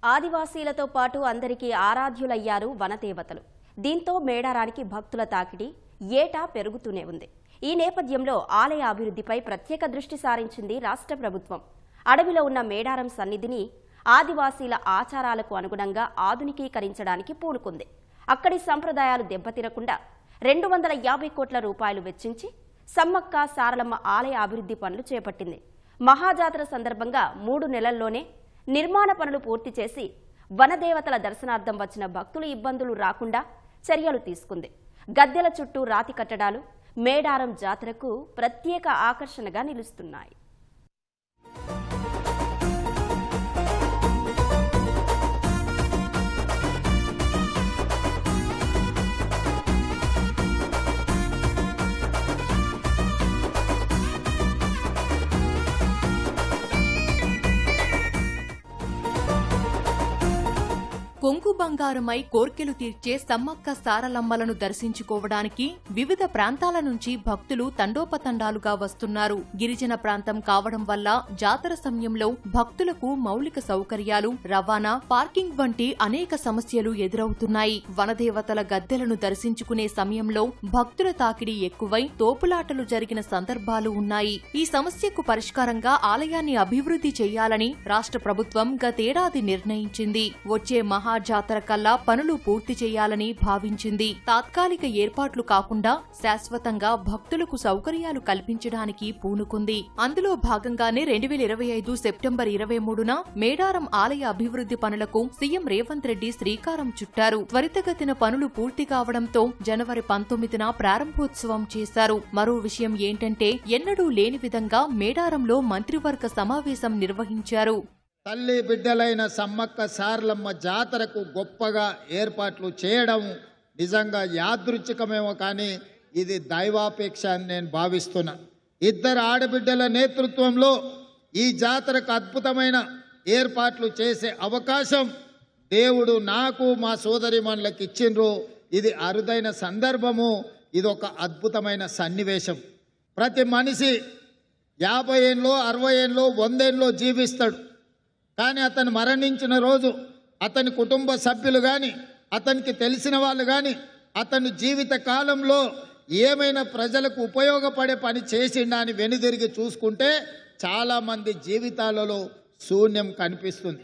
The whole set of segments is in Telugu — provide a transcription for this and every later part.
ఆదివాసీలతో పాటు అందరికీ ఆరాధ్యులయ్యారు వనదేవతలు. దీంతో మేడారానికి భక్తుల తాకిడి ఏటా పెరుగుతూనే ఉంది. ఈ నేపథ్యంలో ఆలయ అభివృద్ధిపై ప్రత్యేక దృష్టి సారించింది రాష్ట్ర ప్రభుత్వం. అడవిలో ఉన్న మేడారం సన్నిధిని ఆదివాసీల ఆచారాలకు అనుగుణంగా ఆధునికీకరించడానికి పూనుకుంది. అక్కడి సంప్రదాయాలు దెబ్బతినకుండా 250 కోట్ల రూపాయలు వెచ్చించి సమ్మక్క సారలమ్మ ఆలయ అభివృద్ధి పనులు చేపట్టింది. మహాజాతర సందర్భంగా 3 నెలల్లోనే నిర్మాణ పనులు పూర్తి చేసి వనదేవతల దర్శనార్థం వచ్చిన భక్తులు ఇబ్బందులు రాకుండా చర్యలు తీసుకుంది. గద్దెల చుట్టూ రాతి కట్టడాలు మేడారం జాతరకు ప్రత్యేక ఆకర్షణగా నిలుస్తున్నాయి. కొంగు బంగారమై కోర్కెలు తీర్చే సమ్మక్క సారలమ్మలను దర్శించుకోవడానికి వివిధ ప్రాంతాల నుంచి భక్తులు తండోపతండాలుగా వస్తున్నారు. గిరిజన ప్రాంతం కావడం వల్ల జాతర సమయంలో భక్తులకు మౌలిక సౌకర్యాలు, రవాణా, పార్కింగ్ వంటి అనేక సమస్యలు ఎదురవుతున్నాయి. వనదేవతల గద్దెలను దర్శించుకునే సమయంలో భక్తుల తాకిడి ఎక్కువై తోపులాటలు జరిగిన సందర్భాలు ఉన్నాయి. ఈ సమస్యకు పరిష్కారంగా ఆలయాన్ని అభివృద్ధి చేయాలని రాష్ట్ర ప్రభుత్వం గతేడాది నిర్ణయించింది. వచ్చే జాతర కల్లా పనులు పూర్తి చేయాలని భావించింది. తాత్కాలిక ఏర్పాట్లు కాకుండా శాశ్వతంగా భక్తులకు సౌకర్యాలు కల్పించడానికి పూనుకుంది. అందులో భాగంగానే 2025 సెప్టెంబర్ 23న మేడారం ఆలయ అభివృద్ధి పనులకు సీఎం రేవంత్ రెడ్డి శ్రీకారం చుట్టారు. త్వరితగతిన పనులు పూర్తి కావడంతో జనవరి 19న ప్రారంభోత్సవం చేశారు. మరో విషయం ఏంటంటే ఎన్నడూ లేని విధంగా మేడారంలో మంత్రివర్గ సమావేశం నిర్వహించారు. తల్లి బిడ్డలైన సమ్మక్క సారలమ్మ జాతరకు గొప్పగా ఏర్పాట్లు చేయడం నిజంగా యాదృచ్ఛికమేమో కానీ ఇది దైవాపేక్ష అని నేను భావిస్తున్నా. 2 ఆడబిడ్డల నేతృత్వంలో ఈ జాతరకు అద్భుతమైన ఏర్పాట్లు చేసే అవకాశం దేవుడు నాకు మా సోదరిమణులకు ఇచ్చిండ్రు. ఇది అరుదైన సందర్భము. ఇది ఒక అద్భుతమైన సన్నివేశం. ప్రతి మనిషి 50 ఏళ్ళలో 60 ఏళ్ళలో 100 ఏళ్ళలో జీవిస్తాడు. కానీ అతను మరణించిన రోజు అతని కుటుంబ సభ్యులు కానీ అతనికి తెలిసిన వాళ్ళు కానీ అతని జీవిత కాలంలో ఏమైనా ప్రజలకు ఉపయోగపడే పని చేసిండా అని వెనుదిరిగి చూసుకుంటే చాలామంది జీవితాలలో శూన్యం కనిపిస్తుంది.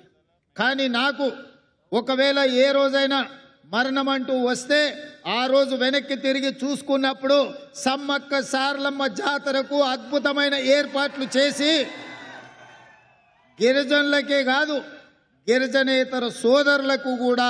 కానీ నాకు ఒకవేళ ఏ రోజైనా మరణం అంటూ వస్తే ఆ రోజు వెనక్కి తిరిగి చూసుకున్నప్పుడు సమ్మక్క సారలమ్మ జాతరకు అద్భుతమైన ఏర్పాట్లు చేసి గిరిజనులకే కాదు గిరిజనేతర సోదరులకు కూడా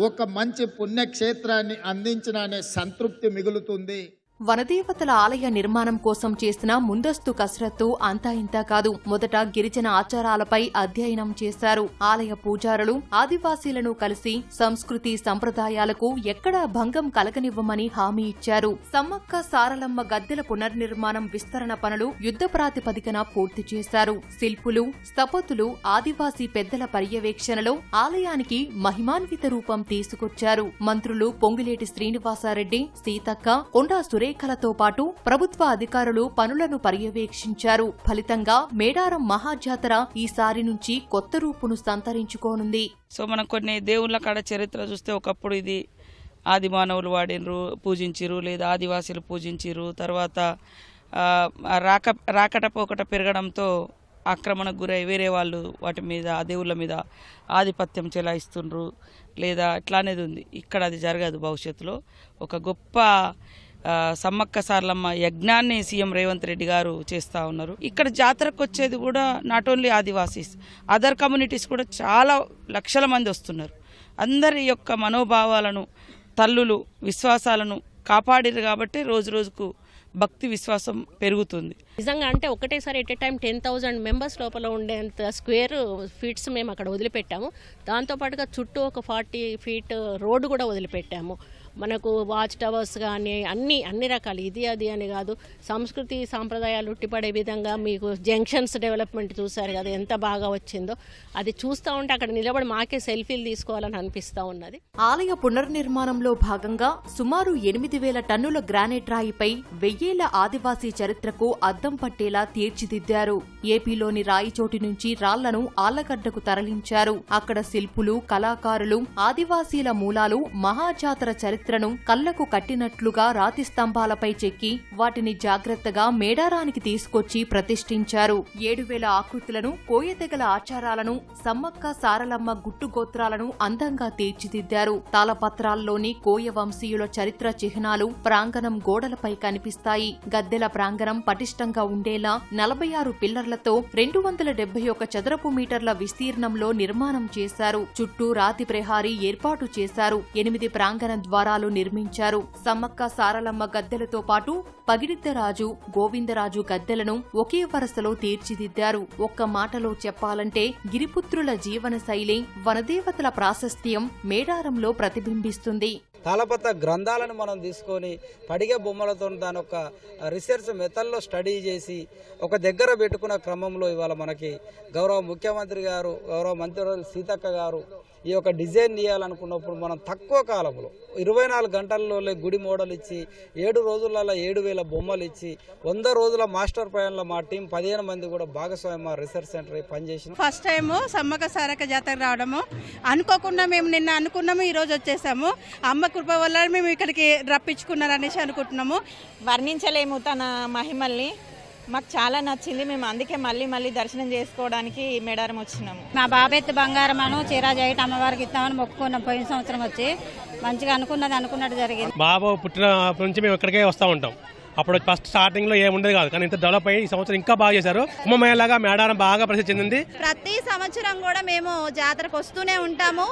ఒక మంచి పుణ్యక్షేత్రాన్ని అందించిన అనే సంతృప్తి మిగులుతుంది. వనదేవతల ఆలయ నిర్మాణం కోసం చేసిన ముందస్తు కసరత్తు అంతా ఇంతా కాదు. మొదట గిరిజన ఆచారాలపై అధ్యయనం చేశారు. ఆలయ పూజారులు ఆదివాసీలను కలిసి సంస్కృతి సంప్రదాయాలకు ఎక్కడా భంగం కలగనివ్వమని హామీ ఇచ్చారు. సమ్మక్క సారలమ్మ గద్దెల పునర్నిర్మాణం విస్తరణ పనులు యుద్ధ ప్రాతిపదికన పూర్తి చేశారు. శిల్పులు, స్థపతులు, ఆదివాసీ పెద్దల పర్యవేక్షణలో ఆలయానికి మహిమాన్విత రూపం తీసుకొచ్చారు. మంత్రులు పొంగిలేటి శ్రీనివాసారెడ్డి, సీతక్క, కొండా సురేఖలతో పాటు ప్రభుత్వ అధికారులు పనులను పర్యవేక్షించారు. ఫలితంగా మేడారం మహాజాతర ఈసారి నుంచి కొత్త రూపును సంతరించుకోనుంది. సో మనం కొన్ని దేవుళ్ళ కాడ చరిత్ర చూస్తే ఒకప్పుడు ఇది ఆది మానవులు వాడినరు, పూజించిరు, లేదా ఆదివాసీలు పూజించిరు. తర్వాత రాకట పోకట పెరగడంతో ఆక్రమణకు గురై వేరే వాళ్ళు వాటి మీద ఆ దేవుళ్ళ మీద ఆధిపత్యం చెలాయిస్తుండ్రు, లేదా ఇట్లా అనేది ఉంది. ఇక్కడ అది జరగదు. భవిష్యత్తులో ఒక గొప్ప సమ్మక్క సారలమ్మ యజ్ఞాన్ని సీఎం రేవంత్ రెడ్డి గారు చేస్తూ ఉన్నారు. ఇక్కడ జాతరకు వచ్చేది కూడా not only Adivasis, other communities కూడా చాలా లక్షల మంది వస్తున్నారు. అందరి యొక్క మనోభావాలను, తల్లులు విశ్వాసాలను కాపాడారు కాబట్టి రోజు రోజుకు భక్తి విశ్వాసం పెరుగుతుంది. నిజంగా అంటే ఒకటేసారి ఎట్ ఏ టైం 10,000 మెంబర్స్ లోపల ఉండేంత స్క్వేర్ ఫీట్స్ మేము అక్కడ వదిలిపెట్టాము. దాంతోపాటుగా చుట్టూ ఒక 40 ఫీట్ రోడ్డు కూడా వదిలిపెట్టాము. మనకు వాచ్ టవర్స్ కానీ అన్ని రకాలు, ఇది అది అని కాదు, సంస్కృతి సాంప్రదాయాలు ఉట్టిపడే విధంగా మీకు జంక్షన్స్ డెవలప్మెంట్ చూశారు కదా ఎంత బాగా వచ్చిందో. అది చూస్తూ ఉంటే అక్కడ నిలబడి మాకే సెల్ఫీలు తీసుకోవాలని అనిపిస్తూ ఉన్నది. ఆలయ పునర్నిర్మాణంలో భాగంగా సుమారు 8,000 టన్నుల గ్రానైట్ రాయిపై 1000 ఏళ్ల ఆదివాసీ చరిత్రకు అద్దం అద్దం పట్టేలా తీర్చిదిద్దారు. ఏపీలోని రాయిచోటి నుంచి రాళ్లను ఆళ్లగడ్డకు తరలించారు. అక్కడ శిల్పులు, కళాకారులు ఆదివాసీల మూలాలు, మహాజాతర చరిత్రను కళ్లకు కట్టినట్లుగా రాతి స్తంభాలపై చెక్కి వాటిని జాగ్రత్తగా మేడారానికి తీసుకొచ్చి ప్రతిష్ఠించారు. 7,000 ఆకృతులను, కోయతెగల ఆచారాలను, సమ్మక్క సారలమ్మ గుట్టు గోత్రాలను అందంగా తీర్చిదిద్దారు. తాళపత్రాల్లోని కోయ వంశీయుల చరిత్ర చిహ్నాలు ప్రాంగణం గోడలపై కనిపిస్తాయి. గద్దెల ప్రాంగణం పటిష్టంగా ఉండేలా 46 పిల్లర్లతో 271 చదరపు మీటర్ల విస్తీర్ణంలో నిర్మాణం చేశారు. చుట్టూ రాతి ప్రహారీ ఏర్పాటు చేశారు. 8 ప్రాంగణ ద్వారాలు నిర్మించారు. సమ్మక్క సారలమ్మ గద్దెలతో పాటు పగిడిద్దరాజు, గోవిందరాజు గద్దెలను ఒకే వరుసలో తీర్చిదిద్దారు. ఒక్క మాటలో చెప్పాలంటే గిరిపుత్రుల జీవన శైలి, వనదేవతల ప్రాశస్త్యం మేడారంలో ప్రతిబింబిస్తుంది. తాళపత్ర గ్రంథాలను మనం తీసుకొని పడిగే బొమ్మలతో దాని ఒక రీసెర్చ్ మెథడ్లో స్టడీ చేసి ఒక దగ్గర పెట్టుకున్న క్రమంలో ఇవాళ మనకి గౌరవ ముఖ్యమంత్రి గారు, గౌరవ మంత్రివర్యులు సీతక్క గారు ఈ యొక్క డిజైన్ చేయాలనుకున్నప్పుడు మనం తక్కువ కాలంలో 24 గంటల్లో గుడి మోడల్ ఇచ్చి 7 రోజులలో 7,000 బొమ్మలు ఇచ్చి 100 రోజుల మాస్టర్ ప్లాన్లో మా టీం 15 మంది కూడా భాగస్వామ్యం మా రీసెర్చ్ సెంటర్ పనిచేసింది. ఫస్ట్ టైము సమ్మక్క సారక్క జాతర రావడము అనుకోకుండా మేము నిన్న అనుకున్నాము, ఈ రోజు వచ్చేసాము. అమ్మ కృప వల్ల మేము ఇక్కడికి రప్పించుకున్నారనేసి అనుకుంటున్నాము. వర్ణించలేము తన మహిమల్ని. మాకు చాలా నచ్చింది. మేము అందుకే మళ్ళీ దర్శనం చేసుకోవడానికి మేడారం వచ్చినాము. మా బాబెత్తు బంగారం అను చీరా జైట్ అమ్మవారికి ఇస్తామని మొక్కుకున్నాం. పోయిన సంవత్సరం వచ్చి మంచిగా అనుకున్నట్టు జరిగింది. బాబు పుట్టిన నుంచి మేము ఇక్కడికే వస్తూ ఉంటాం. అప్పుడు ఫస్ట్ స్టార్టింగ్ లో ఏముండేది కాదు, కానీ ఇంత డెవలప్ అయ్యి ఈ సంవత్సరం ఇంకా బాగా చేశారు. కుంభమేళాగా మేడారం బాగా ప్రసిద్ధి చెందింది. ప్రతి సంవత్సరం కూడా మేము జాతరకు వస్తూనే ఉంటాము.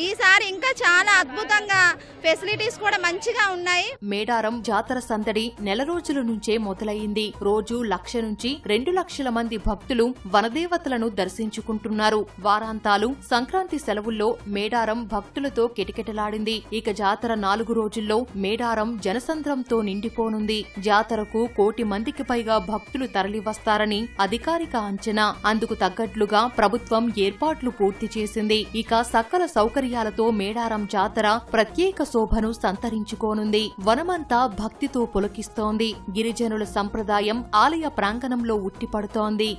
ఈసారి ఇంకా చాలా అద్భుతంగా ఫెసిలిటీస్ కూడా మంచిగా ఉన్నాయి. మేడారం జాతర సందడి నెల రోజుల నుంచే మొదలైంది. రోజు 1,00,000 నుంచి 2 లక్షల మంది భక్తులు వనదేవతలను దర్శించుకుంటున్నారు. వారాంతాలు, సంక్రాంతి సెలవుల్లో మేడారం భక్తులతో కిటకిటలాడింది. ఇక జాతర 4 రోజుల్లో మేడారం జనసంద్రంతో నిండిపోనుంది. జాతరకు 1 కోటి మందికి పైగా భక్తులు తరలివస్తారని అధికారిక అంచనా. అందుకు తగ్గట్లుగా ప్రభుత్వం ఏర్పాట్లు పూర్తి చేసింది. ఇక సకల సౌకర్యాలతో మేడారం జాతర ప్రత్యేక శోభను సంతరించుకోనుంది. వనమంతా భక్తితో పులకిస్తోంది. గిరిజనుల సంప్రదాయం ఆలయ ప్రాంగణంలో ఉట్టిపడుతోంది.